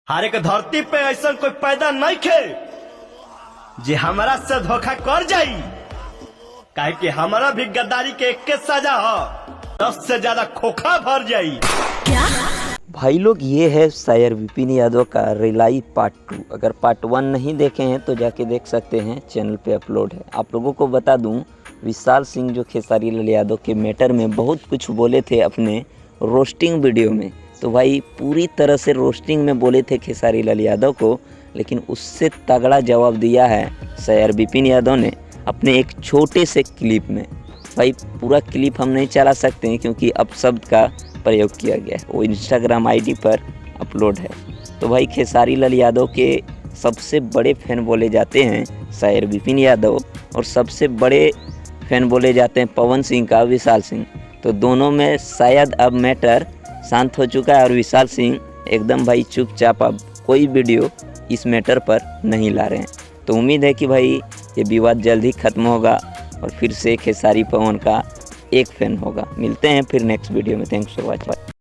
हर एक धरती पे ऐसा कोई पैदा नहीं खे जे हमारा से धोखा कर जाई, काहे कि हमारा भी गद्दारी के एक सजा हो, 10 से ज्यादा खोखा भर जाई। क्या भाई लोग, ये है शायर विपिन यादव का रिलाई पार्ट 2। अगर पार्ट 1 नहीं देखे हैं तो जाके देख सकते हैं, चैनल पे अपलोड है। आप लोगों को बता दूं, विशाल सिंह जो खेसारी लाल यादव के मैटर में बहुत कुछ बोले थे अपने रोस्टिंग वीडियो में, तो भाई पूरी तरह से रोस्टिंग में बोले थे खेसारी लाल यादव को, लेकिन उससे तगड़ा जवाब दिया है शायर विपिन यादव ने अपने एक छोटे से क्लिप में। भाई पूरा क्लिप हम नहीं चला सकते हैं क्योंकि अब शब्द का प्रयोग किया गया है, वो इंस्टाग्राम आईडी पर अपलोड है। तो भाई खेसारी लाल यादव के सबसे बड़े फैन बोले जाते हैं शायर विपिन यादव, और सबसे बड़े फैन बोले जाते हैं पवन सिंह का विशाल सिंह। तो दोनों में शायद अब मैटर शांत हो चुका है और विशाल सिंह एकदम भाई चुपचाप अब कोई वीडियो इस मैटर पर नहीं ला रहे हैं। तो उम्मीद है कि भाई ये विवाद जल्द ही खत्म होगा और फिर से खेसारी पवन का एक फैन होगा। मिलते हैं फिर नेक्स्ट वीडियो में। Thanks for watching.